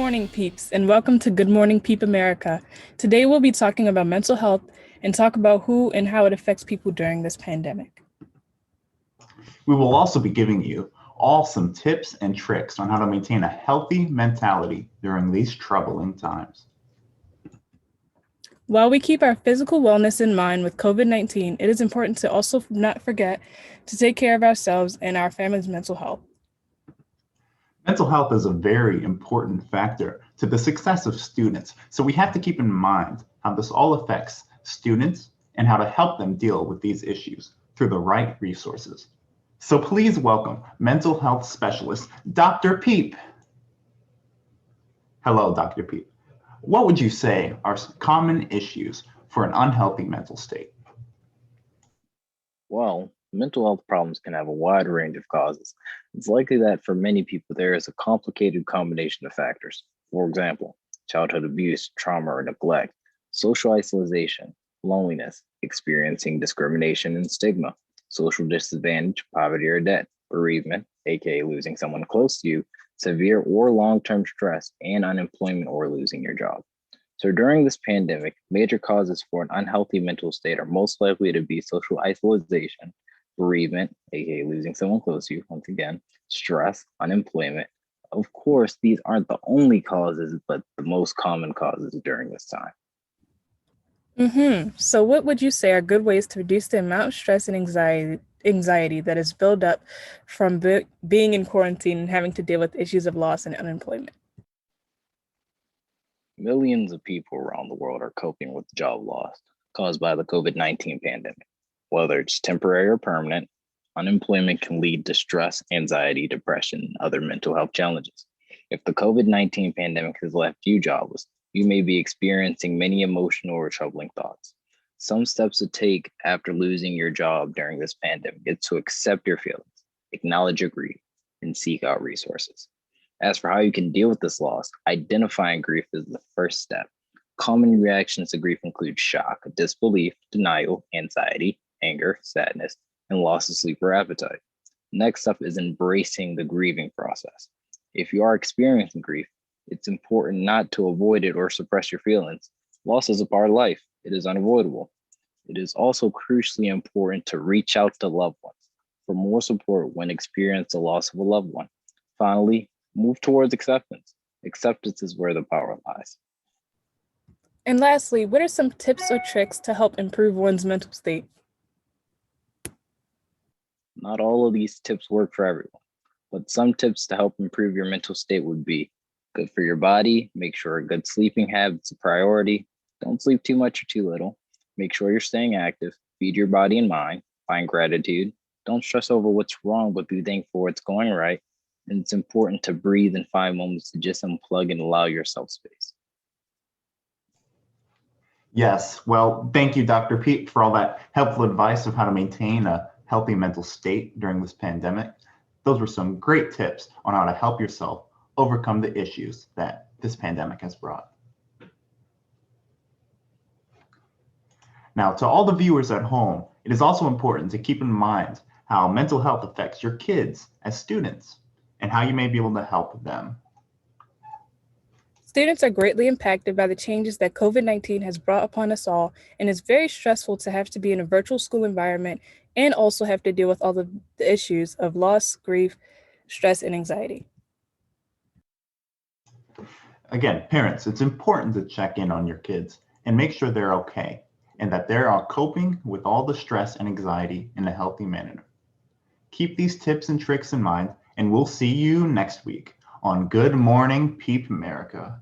morning, peeps, and welcome to Good Morning Peep America. Today we'll be talking about mental health and talk about who and how it affects people during this pandemic. We will also be giving you all some tips and tricks on how to maintain a healthy mentality during these troubling times. While we keep our physical wellness in mind with COVID-19, it is important to also not forget to take care of ourselves and our family's mental health. Mental health is a very important factor to the success of students, so we have to keep in mind how this all affects students and how to help them deal with these issues through the right resources. So please welcome mental health specialist, Dr. Peep. Hello, Dr. Peep. What would you say are common issues for an unhealthy mental state? Well, mental health problems can have a wide range of causes. It's likely that for many people, there is a complicated combination of factors. For example, childhood abuse, trauma or neglect, social isolation, loneliness, experiencing discrimination and stigma, social disadvantage, poverty or debt, bereavement, aka losing someone close to you, severe or long-term stress, and unemployment or losing your job. So during this pandemic, major causes for an unhealthy mental state are most likely to be social isolation, bereavement, aka losing someone close to you, once again, stress, unemployment. Of course, these aren't the only causes, but the most common causes during this time. So what would you say are good ways to reduce the amount of stress and anxiety that is built up from being in quarantine and having to deal with issues of loss and unemployment? Millions of people around the world are coping with job loss caused by the COVID-19 pandemic. Whether it's temporary or permanent, unemployment can lead to stress, anxiety, depression, and other mental health challenges. If the COVID-19 pandemic has left you jobless, you may be experiencing many emotional or troubling thoughts. Some steps to take after losing your job during this pandemic is to accept your feelings, acknowledge your grief, and seek out resources. As for how you can deal with this loss, identifying grief is the first step. Common reactions to grief include shock, disbelief, denial, anxiety, anger, sadness, and loss of sleep or appetite. Next up is embracing the grieving process. If you are experiencing grief, it's important not to avoid it or suppress your feelings. Loss is a part of life. It is unavoidable. It is also crucially important to reach out to loved ones for more support when experiencing the loss of a loved one. Finally, move towards acceptance. Acceptance is where the power lies. And lastly, what are some tips or tricks to help improve one's mental state? Not all of these tips work for everyone, but some tips to help improve your mental state would be good for your body. Make sure a good sleeping habit's a priority. Don't sleep too much or too little. Make sure you're staying active. Feed your body and mind. Find gratitude. Don't stress over what's wrong, but be thankful what's going right. And it's important to breathe and find moments to just unplug and allow yourself space. Yes, well, thank you, Dr. Pete, for all that helpful advice of how to maintain a healthy mental state during this pandemic. Those were some great tips on how to help yourself overcome the issues that this pandemic has brought. Now, to all the viewers at home, it is also important to keep in mind how mental health affects your kids as students and how you may be able to help them. Students are greatly impacted by the changes that COVID-19 has brought upon us all, and it's very stressful to have to be in a virtual school environment and also have to deal with all of the issues of loss, grief, stress, and anxiety. Again, parents, it's important to check in on your kids and make sure they're okay and that they are coping with all the stress and anxiety in a healthy manner. Keep these tips and tricks in mind, and we'll see you next week on Good Morning Peep America.